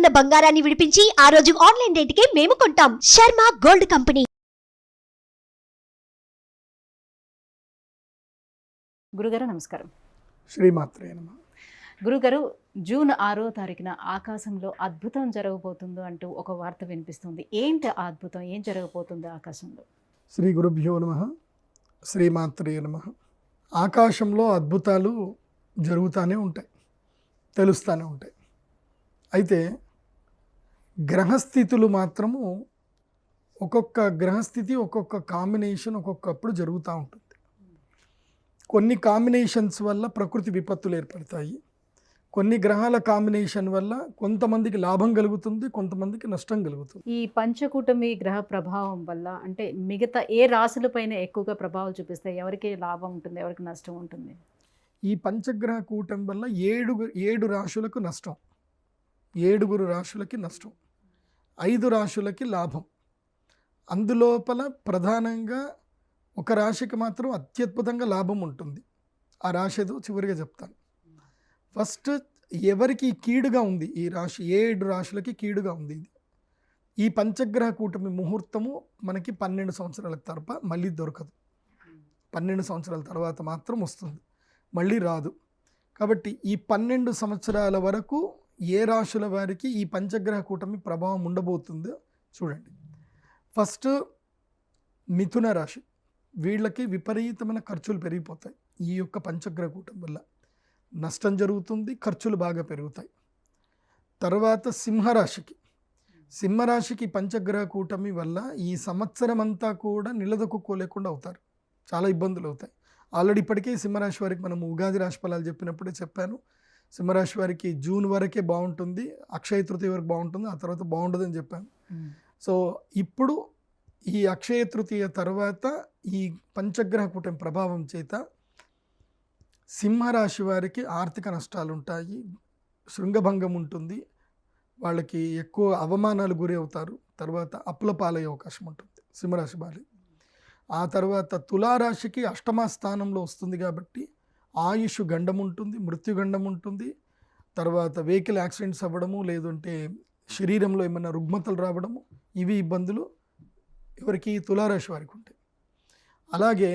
ఉన్న బంగారాన్ని విడిపించి ఆ రోజు ఆన్లైన్ రేటుకే మేము కొంటాం. Sharma gold company. గురుగారు నమస్కారం. శ్రీమాత్రే నమః. గురుగారు, జూన్ 6వ తారీఖున ఆకాశంలో అద్భుతం జరగబోతుందో అంటూ ఒక వార్త వినిపిస్తుంది. ఏంటి ఆ అద్భుతం? ఏం జరగబోతుంది ఆకాశంలో? శ్రీ గురుభ్యో నమః. శ్రీమాత్రే నమః. ఆకాశంలో అద్భుతాలు జరుగుతూనే ఉంటాయి, తెలుస్తూనే ఉంటాయి. అయితే గ్రహస్థితులు మాత్రము ఒక్కొక్క గ్రహస్థితి ఒక్కొక్క కాంబినేషన్ ఒక్కొక్కప్పుడు జరుగుతూ ఉంటుంది. కొన్ని కాంబినేషన్స్ వల్ల ప్రకృతి విపత్తులు ఏర్పడతాయి. కొన్ని గ్రహాల కాంబినేషన్ వల్ల కొంతమందికి లాభం కలుగుతుంది, కొంతమందికి నష్టం కలుగుతుంది. ఈ పంచకూటమి గ్రహ ప్రభావం వల్ల అంటే మిగతా ఏ రాశులపైన ఎక్కువగా ప్రభావం చూపిస్తాయి? ఎవరికి లాభం ఉంటుంది, ఎవరికి నష్టం ఉంటుంది? ఈ పంచగ్రహ కూటమి వల్ల ఏడు రాశులకు నష్టం, 7 రాశులకి నష్టం, 5 రాశులకి లాభం. అందులోపల ప్రధానంగా ఒక రాశికి మాత్రం అత్యద్భుతంగా లాభం ఉంటుంది. ఆ రాశి ఏదో చివరిగా చెప్తాను. ఫస్ట్ ఎవరికి కీడుగా ఉంది ఈ రాశి? 7 రాశులకి కీడుగా ఉంది ఇది. ఈ పంచగ్రహ కూటమి ముహూర్తము మనకి 12 సంవత్సరాల తరప మళ్ళీ దొరకదు. 12 సంవత్సరాల తర్వాత మాత్రం వస్తుంది, మళ్ళీ రాదు. కాబట్టి ఈ 12 సంవత్సరాల వరకు ఏ రాశుల వారికి ఈ పంచగ్రహ కూటమి ప్రభావం ఉండబోతుందో చూడండి. ఫస్ట్ మిథున రాశి, వీళ్ళకి విపరీతమైన ఖర్చులు పెరిగిపోతాయి. ఈ యొక్క పంచగ్రహ కూటమి వల్ల నష్టం జరుగుతుంది, ఖర్చులు బాగా పెరుగుతాయి. తర్వాత సింహరాశికి పంచగ్రహ కూటమి వల్ల ఈ సంవత్సరం అంతా కూడా నిలదొక్కుకోలేకుండా అవుతారు, చాలా ఇబ్బందులు అవుతాయి. ఆల్రెడీ ఇప్పటికే సింహరాశి వారికి మనం ఉగాది రాశి ఫలాలు చెప్పినప్పుడే చెప్పాను. సింహరాశి వారికి జూన్ వరకే బాగుంటుంది, అక్షయ తృతీయ వరకు బాగుంటుంది, ఆ తర్వాత బాగుండదని చెప్పాను. సో ఇప్పుడు ఈ అక్షయ తృతీయ తర్వాత ఈ పంచగ్రహ కూటమి ప్రభావం చేత సింహరాశి వారికి ఆర్థిక నష్టాలు ఉంటాయి, శృంగభంగం ఉంటుంది, వాళ్ళకి ఎక్కువ అవమానాలు గురి అవుతారు, తర్వాత అప్పుల పాలయ్యే అవకాశం ఉంటుంది సింహరాశి వారి. ఆ తర్వాత తులారాశికి అష్టమ స్థానంలో వస్తుంది కాబట్టి ఆయుష్ గండం ఉంటుంది, మృత్యుగండం ఉంటుంది. తర్వాత వెహికల్ యాక్సిడెంట్స్ అవ్వడము, లేదంటే శరీరంలో ఏమైనా రుగ్మతలు రావడము, ఇవి ఇబ్బందులు ఎవరికి? తులారాశి వారికి ఉంటాయి. అలాగే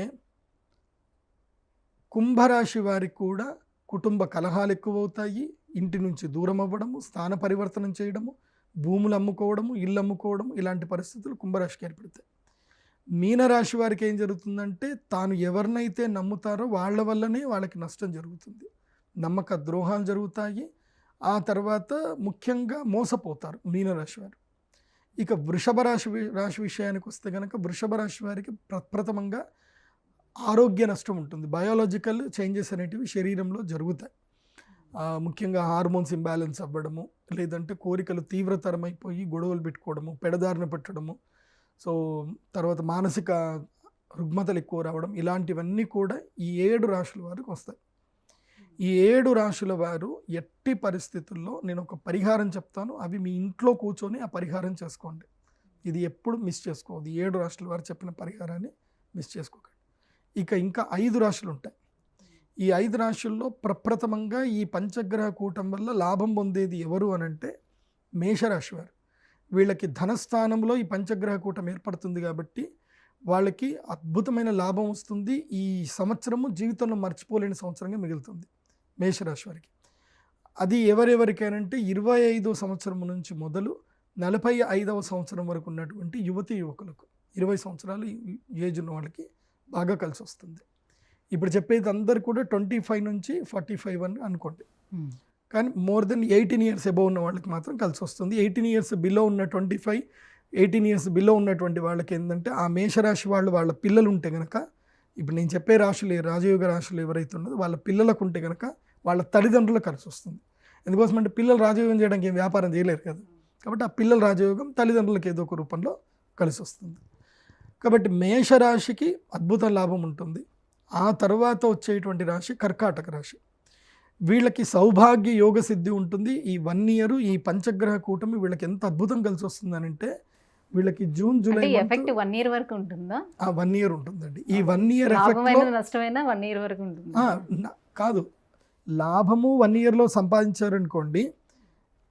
కుంభరాశి వారికి కూడా కుటుంబ కలహాలు ఎక్కువ అవుతాయి, ఇంటి నుంచి దూరం అవ్వడము, స్థాన పరివర్తనం చేయడము, భూములు అమ్ముకోవడము, ఇల్లు అమ్ముకోవడము, ఇలాంటి పరిస్థితులు కుంభరాశికి ఏర్పడతాయి. మీనరాశి వారికి ఏం జరుగుతుందంటే తాను ఎవరినైతే నమ్ముతారో వాళ్ళ వల్లనే వాళ్ళకి నష్టం జరుగుతుంది, నమ్మక ద్రోహాలు జరుగుతాయి. ఆ తర్వాత ముఖ్యంగా మోసపోతారు మీనరాశి వారు. ఇక వృషభ రాశి విషయానికి వస్తే కనుక వృషభ రాశి వారికి ప్రప్రథమంగా ఆరోగ్య నష్టం ఉంటుంది. బయాలజికల్ చేంజెస్ అనేటివి శరీరంలో జరుగుతాయి. ముఖ్యంగా హార్మోన్స్ ఇంబ్యాలెన్స్ అవ్వడము, లేదంటే కోరికలు తీవ్రతరమైపోయి గొడవలు పెట్టుకోవడము, పెడదారిన పెట్టడము, సో తర్వాత మానసిక రుగ్మతలు ఎక్కువ రావడం, ఇలాంటివన్నీ కూడా ఈ 7 రాశుల వారికి వస్తాయి. ఈ 7 రాశుల వారు ఎట్టి పరిస్థితుల్లో నేను ఒక పరిహారం చెప్తాను, అవి మీ ఇంట్లో కూర్చొని ఆ పరిహారం చేసుకోండి. ఇది ఎప్పుడు మిస్ చేసుకోవద్దు. 7 రాశుల వారు చెప్పిన పరిహారాన్ని మిస్ చేసుకోకండి. ఇంకా 5 రాశులు ఉంటాయి. ఈ 5 రాశుల్లో ప్రప్రథమంగా ఈ పంచగ్రహ కూటం వల్ల లాభం పొందేది ఎవరు అనంటే మేషరాశి వారు. వీళ్ళకి ధనస్థానంలో ఈ పంచగ్రహ కూటం ఏర్పడుతుంది కాబట్టి వాళ్ళకి అద్భుతమైన లాభం వస్తుంది. ఈ సంవత్సరము జీవితంలో మర్చిపోలేని సంవత్సరంగా మిగులుతుంది మేషరాశి వారికి. అది ఎవరెవరికైనంటే 25వ సంవత్సరం నుంచి మొదలు 45వ సంవత్సరం వరకు ఉన్నటువంటి యువతీ యువకులకు, 20 సంవత్సరాలు ఏజ్ ఉన్న వాళ్ళకి బాగా కలిసి వస్తుంది. ఇప్పుడు చెప్పేది అందరు కూడా 25 నుంచి 45 అని అనుకోండి. కానీ మోర్ దెన్ 18 ఇయర్స్ అబోవ్ ఉన్న వాళ్ళకి మాత్రం కలిసి వస్తుంది. 18 ఇయర్స్ బిలో ఉన్న 25, 18 ఇయర్స్ బిలో ఉన్నటువంటి వాళ్ళకి ఏంటంటే ఆ మేషరాశి వాళ్ళ పిల్లలు ఉంటే కనుక, ఇప్పుడు నేను చెప్పే రాశులు రాజయోగ రాశులు ఎవరైతే ఉన్నదో వాళ్ళ పిల్లలకు ఉంటే కనుక వాళ్ళ తల్లిదండ్రులకు కలిసి వస్తుంది. ఎందుకోసం అంటే పిల్లలు రాజయోగం చేయడానికి ఏం వ్యాపారం చేయలేరు కదా, కాబట్టి ఆ పిల్లల రాజయోగం తల్లిదండ్రులకు ఏదో ఒక రూపంలో కలిసి వస్తుంది. కాబట్టి మేషరాశికి అద్భుత లాభం ఉంటుంది. ఆ తర్వాత వచ్చేటువంటి రాశి కర్కాటక రాశి. వీళ్ళకి సౌభాగ్య యోగ సిద్ధి ఉంటుంది. ఈ 1 ఇయర్ ఈ పంచగ్రహ కూటమి వీళ్ళకి ఎంత అద్భుతం కలిసి వస్తుందనంటే వీళ్ళకి జూన్ జూలై ఎఫెక్ట్ 1 ఇయర్ వరకు ఉంటుందా? 1 ఇయర్ ఉంటుందండి. ఈ 1 ఇయర్ ఎఫెక్ట్ నష్టమైనా 1 ఇయర్ వరకు ఉంటుంది కాదు. లాభము 1 ఇయర్లో సంపాదించారనుకోండి,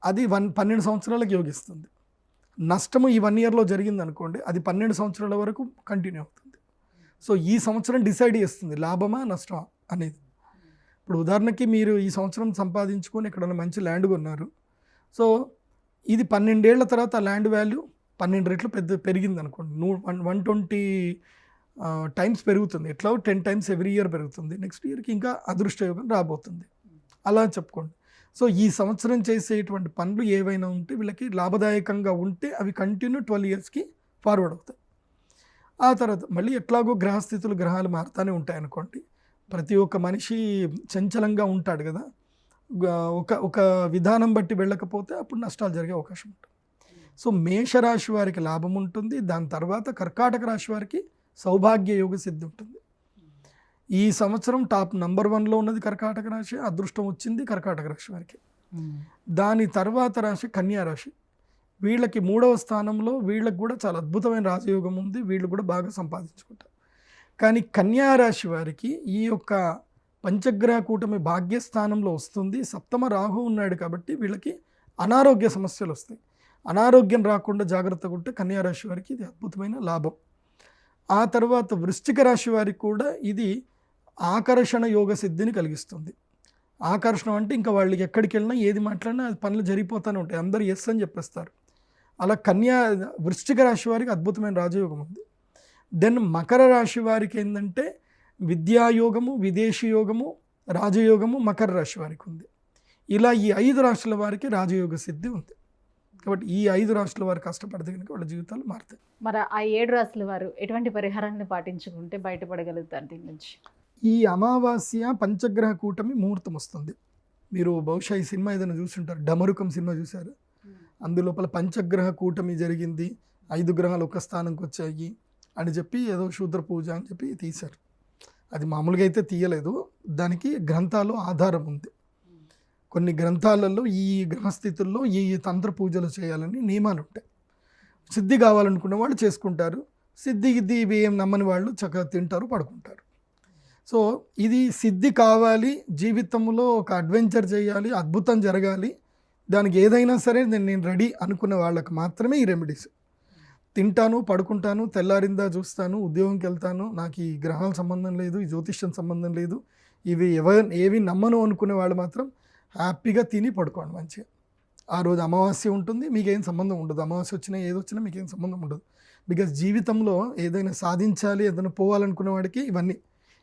అది 12 సంవత్సరాలకు యోగిస్తుంది. నష్టము ఈ 1 ఇయర్లో జరిగింది అనుకోండి, అది 12 సంవత్సరాల వరకు కంటిన్యూ అవుతుంది. సో ఈ సంవత్సరం డిసైడ్ చేస్తుంది లాభమా నష్టమా అనేది. ఇప్పుడు ఉదాహరణకి మీరు ఈ సంవత్సరం సంపాదించుకొని ఎక్కడైనా మంచి ల్యాండ్ కొన్నారు. సో ఇది 12 ఏళ్ల తర్వాత ఆ ల్యాండ్ వాల్యూ 12 రెట్లు పెరిగింది అనుకోండి. 120 టైమ్స్ పెరుగుతుంది. ఎట్లా 10 టైమ్స్ ఎవ్రీ ఇయర్ పెరుగుతుంది. నెక్స్ట్ ఇయర్కి ఇంకా అదృష్టయోగం రాబోతుంది. అలా చెప్పుకోండి. సో ఈ సంవత్సరం చేసేటువంటి పనులు ఏవైనా ఉంటే వీళ్ళకి లాభదాయకంగా ఉంటే అవి కంటిన్యూ 12 ఇయర్స్కి ఫార్వర్డ్ అవుతాయి. ఆ తర్వాత మళ్ళీ ఎట్లాగో గ్రహస్థితులు గ్రహాలు మారుతూనే ఉంటాయి అనుకోండి. ప్రతి ఒక్క మనిషి చంచలంగా ఉంటాడు కదా, ఒక విధానం బట్టి వెళ్ళకపోతే అప్పుడు నష్టాలు జరిగే అవకాశం ఉంటుంది. సో మేషరాశి వారికి లాభం ఉంటుంది. దాని తర్వాత కర్కాటక రాశి వారికి సౌభాగ్య యోగ సిద్ధి ఉంటుంది. ఈ సంవత్సరం టాప్ నంబర్ 1లో ఉన్నది కర్కాటక రాశి. అదృష్టం వచ్చింది కర్కాటక రాశి వారికి. దాని తర్వాత రాశి కన్యా రాశి. వీళ్ళకి 3వ స్థానంలో వీళ్ళకి కూడా చాలా అద్భుతమైన రాజయోగం ఉంది. వీళ్ళు కూడా బాగా సంపాదించుకుంటారు. కానీ కన్యా రాశి వారికి ఈ యొక్క పంచగ్రహ కూటమి భాగ్యస్థానంలో వస్తుంది. సప్తమ రాహు ఉన్నాడు కాబట్టి వీళ్ళకి అనారోగ్య సమస్యలు వస్తాయి. అనారోగ్యం రాకుండా జాగ్రత్తగా ఉంటే కన్యా రాశి వారికి ఇది అద్భుతమైన లాభం. ఆ తర్వాత వృశ్చిక రాశి వారికి కూడా ఇది ఆకర్షణ యోగ సిద్ధిని కలిగిస్తుంది. ఆకర్షణ అంటే ఇంకా వాళ్ళకి ఎక్కడికి వెళ్ళినా ఏది మాట్లాడినా అది పనులు జరిగిపోతూనే ఉంటాయి. అందరూ ఎస్ అని చెప్పేస్తారు. అలా వృశ్చిక రాశి వారికి అద్భుతమైన రాజయోగం ఉంది. దెన్ మకర రాశి వారికి ఏంటంటే విద్యాయోగము, విదేశీ యోగము, రాజయోగము మకర రాశి వారికి ఉంది. ఇలా ఈ 5 రాశుల వారికి రాజయోగ సిద్ధి ఉంది. కాబట్టి ఈ 5 రాశుల వారు కష్టపడితే కనుక వాళ్ళ జీవితాలు మారుతాయి. మరి ఆ 7 రాశుల వారు ఎటువంటి పరిహారాన్ని పాటించుకుంటే బయటపడగలుగుతారు దీని నుంచి? ఈ అమావాస్య పంచగ్రహ కూటమి ముహూర్తం వస్తుంది. మీరు బహుశా ఈ సినిమా ఏదైనా చూసుంటారు, డమరుకం సినిమా చూశారు. అందులోపల పంచగ్రహ కూటమి జరిగింది, 5 గ్రహాలు ఒక స్థానంకి వచ్చాయి అని చెప్పి ఏదో శూద్ర పూజ అని చెప్పి తీశారు. అది మామూలుగా అయితే తీయలేదు, దానికి గ్రంథాలు ఆధారం ఉంది. కొన్ని గ్రంథాలలో ఈ గ్రహస్థితుల్లో ఈ తంత్ర పూజలు చేయాలని నియమాలు ఉంటాయి. సిద్ధి కావాలనుకున్న వాళ్ళు చేసుకుంటారు, సిద్ధి గిద్ది ఇవి ఏం నమ్మని వాళ్ళు చక్కగా తింటారు, పడుకుంటారు. సో ఇది సిద్ధి కావాలి, జీవితంలో ఒక అడ్వెంచర్ చేయాలి, అద్భుతం జరగాలి, దానికి ఏదైనా సరే నేను రెడీ అనుకునే వాళ్ళకి మాత్రమే ఈ రెమెడీస్. తింటాను, పడుకుంటాను, తెల్లారిందా చూస్తాను, ఉద్యోగంకి వెళ్తాను, నాకు ఈ గ్రహాల సంబంధం లేదు, ఈ జ్యోతిష్యం సంబంధం లేదు, ఏవి నమ్మను అనుకునే వాళ్ళు మాత్రం హ్యాపీగా తిని పడుకోండి మంచిగా. ఆ రోజు అమావాస్య ఉంటుంది, మీకేం సంబంధం ఉండదు. అమావాస్య వచ్చినా ఏదొచ్చినా మీకేం సంబంధం ఉండదు. బికాజ్ జీవితంలో ఏదైనా సాధించాలి, ఏదైనా పోవాలనుకునే వాడికి ఇవన్నీ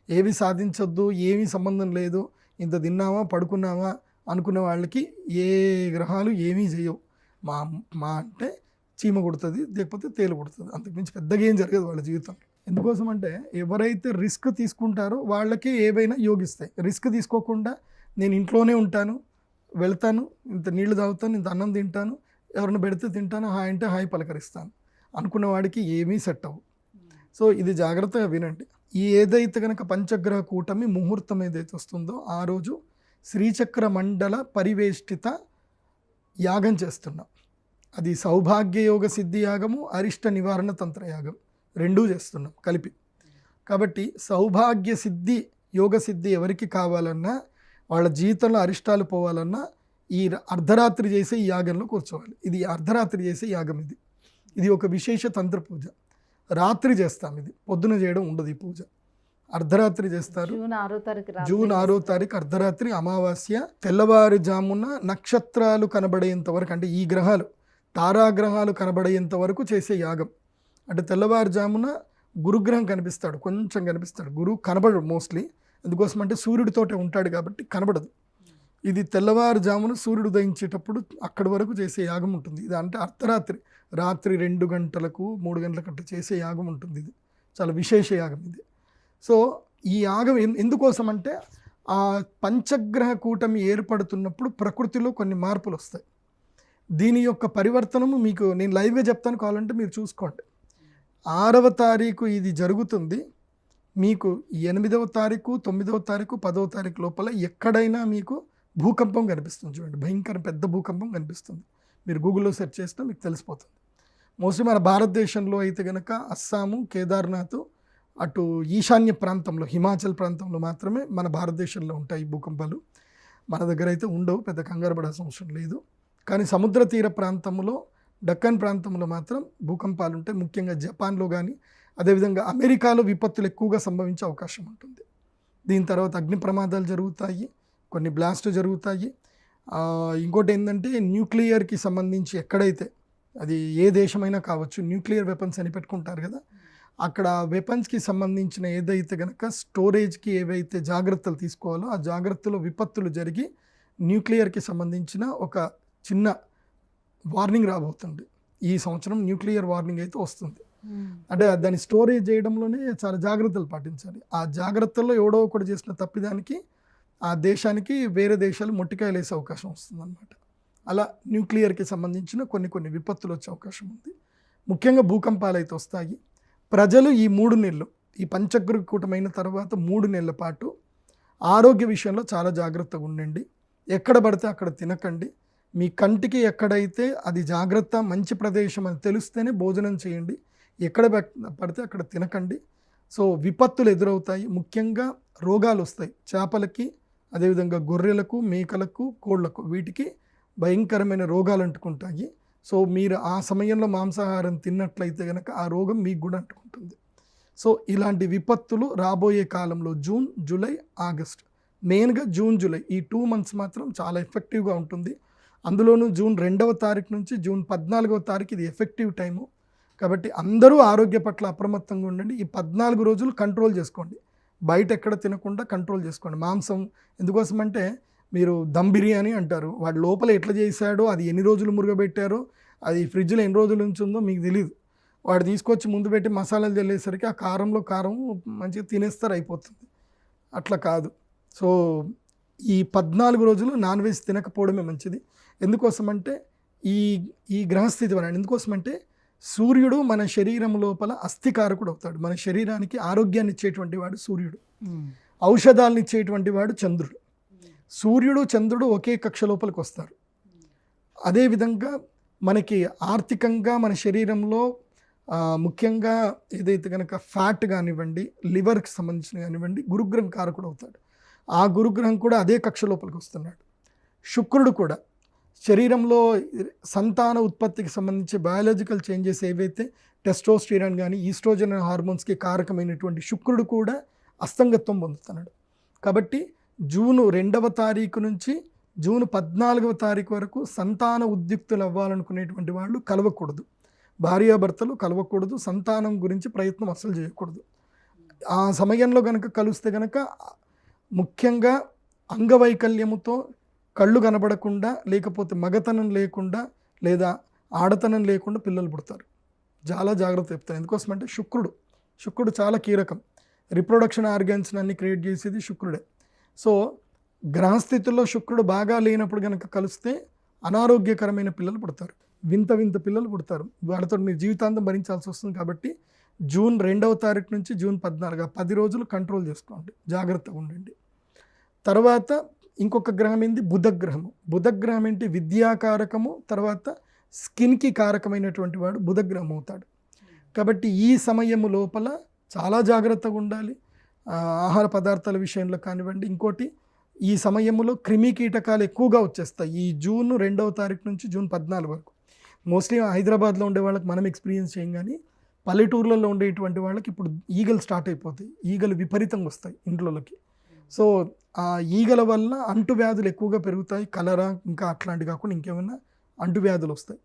ఏవి సాధించొద్దు, ఏమీ సంబంధం లేదు, ఇంత తిన్నామా పడుకున్నామా అనుకునే వాళ్ళకి ఏ గ్రహాలు ఏమీ చేయవు. మా అంటే చీమ కొడుతుంది, లేకపోతే తేలు కొడుతుంది, అంతకుమించి పెద్దగా ఏం జరగదు వాళ్ళ జీవితం. ఎందుకోసం అంటే ఎవరైతే రిస్క్ తీసుకుంటారో వాళ్ళకే ఏవైనా యోగిస్తాయి. రిస్క్ తీసుకోకుండా నేను ఇంట్లోనే ఉంటాను, వెళ్తాను, ఇంత నీళ్లు తాగుతాను, ఇంత అన్నం తింటాను, ఎవరిని పెడితే తింటాను, హాయ్ అంటే హాయ్ పలకరిస్తాను అనుకున్న వాడికి ఏమీ సెట్ అవ్వు. సో ఇది జాగ్రత్తగా వినండి. ఈ ఏదైతే కనుక పంచగ్రహ కూటమి ముహూర్తం ఏదైతే వస్తుందో ఆ రోజు శ్రీచక్ర మండల పరివేష్టిత యాగం చేస్తున్నాం. అది సౌభాగ్య యోగ సిద్ధి యాగము, అరిష్ట నివారణ తంత్ర యాగం రెండూ చేస్తున్నాం కలిపి. కాబట్టి సౌభాగ్య సిద్ధి యోగ సిద్ధి ఎవరికి కావాలన్నా, వాళ్ళ జీవితంలో అరిష్టాలు పోవాలన్నా ఈ అర్ధరాత్రి చేసే ఈ యాగంలో కూర్చోవాలి. ఇది అర్ధరాత్రి చేసే యాగం. ఇది ఒక విశేష తంత్ర పూజ. రాత్రి చేస్తాం, ఇది పొద్దున చేయడం ఉండదు. ఈ పూజ అర్ధరాత్రి చేస్తారు. జూన్ 6వ తారీఖు అర్ధరాత్రి అమావాస్య. తెల్లవారుజామున నక్షత్రాలు కనబడేంత వరకు, అంటే ఈ గ్రహాలు తారాగ్రహాలు కనబడేంత వరకు చేసే యాగం. అంటే తెల్లవారుజామున గురుగ్రహం కనిపిస్తాడు, కొంచెం కనిపిస్తాడు. గురువు కనబడడు మోస్ట్లీ, ఎందుకోసం అంటే సూర్యుడితోటే ఉంటాడు కాబట్టి కనబడదు. ఇది తెల్లవారుజామున సూర్యుడు ఉదయించేటప్పుడు అక్కడి వరకు చేసే యాగం ఉంటుంది. ఇది అంటే అర్ధరాత్రి, రాత్రి 2 గంటలకు 3 గంటలకు చేసే యాగం ఉంటుంది. ఇది చాలా విశేష యాగం ఇది. సో ఈ యాగం ఎందుకోసం అంటే ఆ పంచగ్రహ కూటమి ఏర్పడుతున్నప్పుడు ప్రకృతిలో కొన్ని మార్పులు వస్తాయి. దీని యొక్క పరివర్తనము మీకు నేను లైవ్గా చెప్తాను, కావాలంటే మీరు చూసుకోండి. 6వ తారీఖు ఇది జరుగుతుంది. మీకు 8వ తారీఖు, 9వ తారీఖు, 10వ తారీఖు లోపల ఎక్కడైనా మీకు భూకంపం కనిపిస్తుంది. చూడండి, భయంకర పెద్ద భూకంపం కనిపిస్తుంది. మీరు గూగుల్లో సెర్చ్ చేసినా మీకు తెలిసిపోతుంది. మోస్ట్లీ మన భారతదేశంలో అయితే కనుక అస్సాము, కేదార్నాథ్, అటు ఈశాన్య ప్రాంతంలో హిమాచల్ ప్రాంతంలో మాత్రమే మన భారతదేశంలో ఉంటాయి భూకంపాలు. మన దగ్గర అయితే ఉండవు, పెద్ద కంగారు పడాల్సిన అవసరం లేదు. కానీ సముద్ర తీర ప్రాంతంలో డక్కన్ ప్రాంతంలో మాత్రం భూకంపాలు ఉంటాయి. ముఖ్యంగా జపాన్లో కానీ అదేవిధంగా అమెరికాలో విపత్తులు ఎక్కువగా సంభవించే అవకాశం ఉంటుంది. దీని తర్వాత అగ్ని ప్రమాదాలు జరుగుతాయి, కొన్ని బ్లాస్ట్లు జరుగుతాయి. ఇంకోటి ఏంటంటే న్యూక్లియర్కి సంబంధించి ఎక్కడైతే అది ఏ దేశమైనా కావచ్చు, న్యూక్లియర్ వెపన్స్ అని పెట్టుకుంటారు కదా, అక్కడ వెపన్స్కి సంబంధించిన ఏదైతే కనుక స్టోరేజ్కి ఏవైతే జాగ్రత్తలు తీసుకోవాలో ఆ జాగ్రత్తలో విపత్తులు జరిగి న్యూక్లియర్కి సంబంధించిన ఒక చిన్న వార్నింగ్ రాబోతుంది. ఈ సంవత్సరం న్యూక్లియర్ వార్నింగ్ అయితే వస్తుంది. అంటే దాన్ని స్టోరేజ్ చేయడంలోనే చాలా జాగ్రత్తలు పాటించాలి. ఆ జాగ్రత్తల్లో ఎవడో ఒకటి చేసిన తప్పిదానికి ఆ దేశానికి వేరే దేశాలు మొట్టికాయలు వేసే అవకాశం వస్తుంది అన్నమాట. అలా న్యూక్లియర్కి సంబంధించిన కొన్ని విపత్తులు వచ్చే అవకాశం ఉంది. ముఖ్యంగా భూకంపాలు అయితే వస్తాయి. ప్రజలు ఈ 3 నెలలు, ఈ పంచగ్రహ కూటమైన తర్వాత 3 నెలల పాటు ఆరోగ్య విషయంలో చాలా జాగ్రత్తగా ఉండండి. ఎక్కడ పడితే అక్కడ తినకండి. మీ కంటికి ఎక్కడైతే అది జాగ్రత్త, మంచి ప్రదేశం అని తెలిస్తేనే భోజనం చేయండి. ఎక్కడ పడితే అక్కడ తినకండి. సో విపత్తులు ఎదురవుతాయి. ముఖ్యంగా రోగాలు వస్తాయి. చేపలకి, అదేవిధంగా గొర్రెలకు, మేకలకు, కోళ్లకు, వీటికి భయంకరమైన రోగాలు అంటుకుంటాయి. సో మీరు ఆ సమయంలో మాంసాహారం తిన్నట్లయితే కనుక ఆ రోగం మీకు కూడా అంటుకుంటుంది. సో ఇలాంటి విపత్తులు రాబోయే కాలంలో జూన్, జూలై, ఆగస్ట్, మెయిన్గా జూన్, జూలై ఈ 2 months మాత్రం చాలా ఎఫెక్టివ్గా ఉంటుంది. అందులోనూ జూన్ 2వ తారీఖు నుంచి జూన్ 14వ తారీఖు ఇది ఎఫెక్టివ్ టైము. కాబట్టి అందరూ ఆరోగ్య పట్ల అప్రమత్తంగా ఉండండి. ఈ 14 రోజులు కంట్రోల్ చేసుకోండి. బయట ఎక్కడ తినకుండా కంట్రోల్ చేసుకోండి. మాంసం ఎందుకోసమంటే మీరు దమ్ బిర్యానీ అంటారు, వాడు లోపల ఎట్లా చేశాడో, అది ఎన్ని రోజులు మురుగబెట్టారో, అది ఫ్రిడ్జ్లో ఎన్ని రోజులు ఉంచుందో మీకు తెలియదు. వాడు తీసుకొచ్చి ముందు పెట్టి మసాలాలు చల్లేసరికి ఆ కారంలో కారం మంచిగా తినేస్తారు, అయిపోతుంది. అట్లా కాదు. సో ఈ 14 రోజులు నాన్ వెజ్ తినకపోవడమే మంచిది. ఎందుకోసమంటే ఈ గ్రహస్థితి వలన, ఎందుకోసమంటే సూర్యుడు మన శరీరం లోపల అస్థికారకుడు అవుతాడు. మన శరీరానికి ఆరోగ్యాన్ని ఇచ్చేటువంటి వాడు సూర్యుడు, ఔషధాలను ఇచ్చేటువంటి వాడు చంద్రుడు. సూర్యుడు, చంద్రుడు ఒకే కక్ష లోపలికి వస్తారు. అదేవిధంగా మనకి ఆర్థికంగా మన శరీరంలో ముఖ్యంగా ఏదైతే కనుక ఫ్యాట్ కానివ్వండి, లివర్కి సంబంధించిన కానివ్వండి, గురుగ్రహం కారకుడు అవుతాడు. ఆ గురుగ్రహం కూడా అదే కక్ష లోపలికి వస్తున్నాడు. శుక్రుడు కూడా శరీరంలో సంతాన ఉత్పత్తికి సంబంధించి బయాలజికల్ చేంజెస్ ఏవైతే టెస్టోస్టిరాన్ కానీ ఈస్ట్రోజన్ హార్మోన్స్కి కారకమైనటువంటి శుక్రుడు కూడా అస్తంగత్వం పొందుతున్నాడు. కాబట్టి జూన్ 2వ తారీఖు నుంచి జూన్ 14వ తారీఖు వరకు సంతాన ఉద్యుక్తులు అవ్వాలనుకునేటువంటి వాళ్ళు కలవకూడదు. భార్యాభర్తలు కలవకూడదు. సంతానం గురించి ప్రయత్నం అస్సలు చేయకూడదు. ఆ సమయంలో కనుక కలిస్తే కనుక ముఖ్యంగా అంగవైకల్యముతో కళ్ళు కనబడకుండా, లేకపోతే మగతనం లేకుండా, లేదా ఆడతనం లేకుండా పిల్లలు పుడతారు. చాలా జాగ్రత్త చెప్తాను. ఎందుకోసమంటే శుక్రుడు చాలా కీలకం. రిప్రొడక్షన్ ఆర్గాన్స్ అన్ని క్రియేట్ చేసేది శుక్రుడే. సో గ్రహస్థితుల్లో శుక్రుడు బాగా లేనప్పుడు కనుక కలిస్తే అనారోగ్యకరమైన పిల్లలు పుడతారు, వింత పిల్లలు పుడతారు. వాళ్ళతో మీరు జీవితాంతం భరించాల్సి వస్తుంది. కాబట్టి జూన్ 2వ తారీఖు నుంచి జూన్ 14 10 రోజులు కంట్రోల్ చేసుకోండి, జాగ్రత్తగా ఉండండి. తర్వాత ఇంకొక గ్రహం ఏంది, బుధగ్రహము. బుధగ్రహం ఏంటి, విద్యాకారకము, తర్వాత స్కిన్కి కారకమైనటువంటి వాడు బుధగ్రహం అవుతాడు. కాబట్టి ఈ సమయము లోపల చాలా జాగ్రత్తగా ఉండాలి. ఆహార పదార్థాల విషయంలో కానివ్వండి. ఇంకోటి, ఈ సమయంలో క్రిమి కీటకాలు ఎక్కువగా వచ్చేస్తాయి. ఈ జూన్ 2వ తారీఖు నుంచి జూన్ 14 వరకు. మోస్ట్లీ హైదరాబాద్లో ఉండే వాళ్ళకి మనం ఎక్స్పీరియన్స్ చేయం, కానీ పల్లెటూర్లలో ఉండేటువంటి వాళ్ళకి ఇప్పుడు ఈగలు స్టార్ట్ అయిపోతాయి. ఈగలు విపరీతంగా వస్తాయి ఇంట్లోకి. సో ఆ ఈగల వల్ల అంటువ్యాధులు ఎక్కువగా పెరుగుతాయి. కలరా ఇంకా అట్లాంటి కాకుండా ఇంకేమైనా అంటువ్యాధులు వస్తాయి.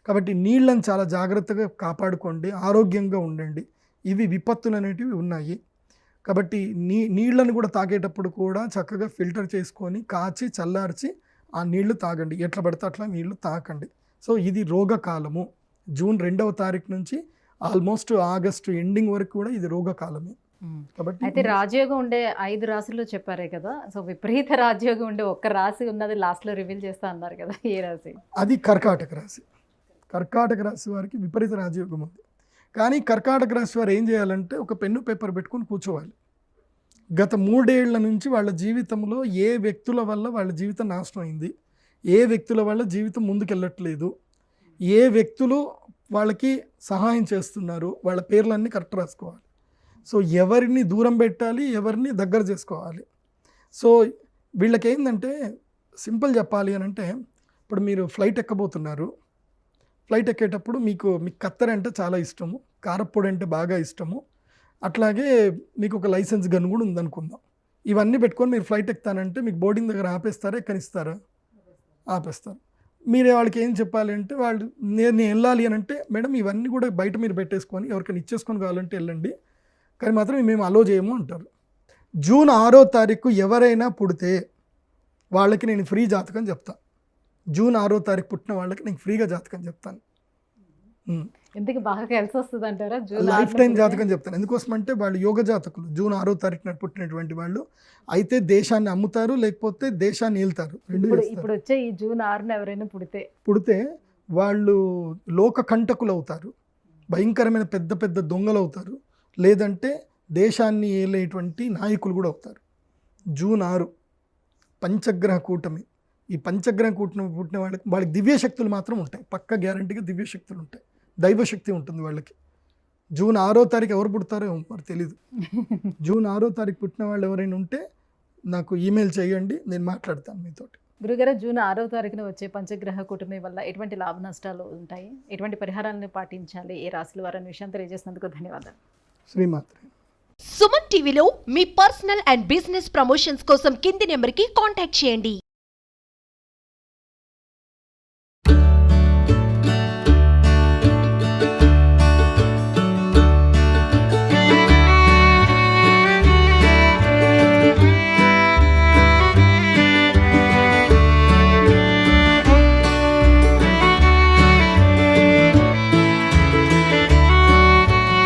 కాబట్టి నీళ్ళని చాలా జాగ్రత్తగా కాపాడుకోండి, ఆరోగ్యంగా ఉండండి. ఇవి విపత్తులు అనేటివి ఉన్నాయి. కాబట్టి నీళ్ళని కూడా తాగేటప్పుడు కూడా చక్కగా ఫిల్టర్ చేసుకొని కాచి చల్లార్చి ఆ నీళ్లు తాగండి. ఎట్లా పడితే అట్లా నీళ్లు తాకండి. సో ఇది రోగకాలము. జూన్ 2వ తారీఖు నుంచి ఆల్మోస్ట్ ఆగస్టు ఎండింగ్ వరకు కూడా ఇది రోగకాలమే. కాబట్టి అయితే రాజయోగం ఉండే 5 రాశులు చెప్పారే కదా, సో విపరీత రాజయోగం ఉండే ఒక్క రాశి ఉన్నది లాస్ట్లో రివీల్ చేస్తా అన్నారు కదా, ఏ రాశి? అది కర్కాటక రాశి. కర్కాటక రాశి వారికి విపరీత రాజయోగం ఉంది. కానీ కర్కాటక రాశి వారు ఏం చేయాలంటే ఒక పెన్ను పేపర్ పెట్టుకొని కూర్చోవాలి. గత 3 ఏళ్ల నుంచి వాళ్ళ జీవితంలో ఏ వ్యక్తుల వల్ల వాళ్ళ జీవితం నాశనం అయింది, ఏ వ్యక్తుల వల్ల జీవితం ముందుకెళ్ళట్లేదు, ఏ వ్యక్తులు వాళ్ళకి సహాయం చేస్తున్నారు, వాళ్ళ పేర్లన్నీ కరెక్ట్ రాసుకోవాలి. సో ఎవరిని దూరం పెట్టాలి, ఎవరిని దగ్గర చేసుకోవాలి. సో వీళ్ళకి ఏంటంటే సింపుల్ చెప్పాలి అని అంటే, ఇప్పుడు మీరు ఫ్లైట్ ఎక్కబోతున్నారు. ఫ్లైట్ ఎక్కేటప్పుడు మీకు కత్తెర అంటే చాలా ఇష్టము, కారప్పొడి అంటే బాగా ఇష్టము, అట్లాగే మీకు ఒక లైసెన్స్ గన్ కూడా ఉందనుకుందాం. ఇవన్నీ పెట్టుకొని మీరు ఫ్లైట్ ఎక్కుతానంటే మీకు బోర్డింగ్ దగ్గర ఆపేస్తారా, ఎక్కనిస్తారా? ఆపేస్తారు. మీరే వాళ్ళకి ఏం చెప్పాలి అంటే, వాళ్ళు నేను వెళ్ళాలి అని అంటే, మేడం ఇవన్నీ కూడా బయట మీరు పెట్టేసుకొని ఎవరికైనా ఇచ్చేసుకొని కావాలంటే వెళ్ళండి, కానీ మాత్రం మేము అలో చేయము అంటారు. జూన్ 6వ తారీఖు ఎవరైనా పుడితే వాళ్ళకి నేను ఫ్రీ జాతకం చెప్తాను. జూన్ 6వ తారీఖు పుట్టిన వాళ్ళకి నేను ఫ్రీగా జాతకం చెప్తాను. ఎందుకు బాగా కలిసి వస్తుంది అంటారా? లైఫ్ టైం జాతకం చెప్తాను. ఎందుకోసం అంటే వాళ్ళు యోగ జాతకులు, జూన్ 6వ తారీఖున పుట్టినటువంటి వాళ్ళు అయితే దేశాన్ని అమ్ముతారు, లేకపోతే దేశాన్ని ఏళ్తారు. ఇప్పుడు వచ్చే ఈ జూన్ 6న ఎవరైనా పుడితే వాళ్ళు లోక కంటకులు అవుతారు, భయంకరమైన పెద్ద పెద్ద దొంగలు అవుతారు, లేదంటే దేశాన్ని ఏలేటువంటి నాయకులు కూడా అవుతారు. జూన్ 6 పంచగ్రహ కూటమి. ఈ పంచగ్రహ కూటమి పుట్టిన వాళ్ళకి దివ్యశక్తులు మాత్రం ఉంటాయి, పక్క గ్యారంటీగా దివ్యశక్తులు ఉంటాయి, దైవశక్తి ఉంటుంది వాళ్ళకి. జూన్ 6వ తారీఖు ఎవరు పుడతారో మరి తెలీదు. జూన్ 6వ తారీఖు పుట్టిన వాళ్ళు ఎవరైనా ఉంటే నాకు ఈమెయిల్ చేయండి, నేను మాట్లాడతాను మీతోటి. గురుగారు, జూన్ 6వ తారీఖున వచ్చే పంచగ్రహ కూటమి వల్ల ఎటువంటి లాభ నష్టాలు ఉంటాయి, ఎటువంటి పరిహారాలను పాటించాలి, ఏ రాశుల వారని విషయం తెలియజేసినందుకు ధన్యవాదాలు. శ్రీమాత్రే. సుమన్ టీవీలో మీ పర్సనల్ అండ్ బిజినెస్ ప్రమోషన్స్ కోసం కింది నెంబర్కి కాంటాక్ట్ చేయండి.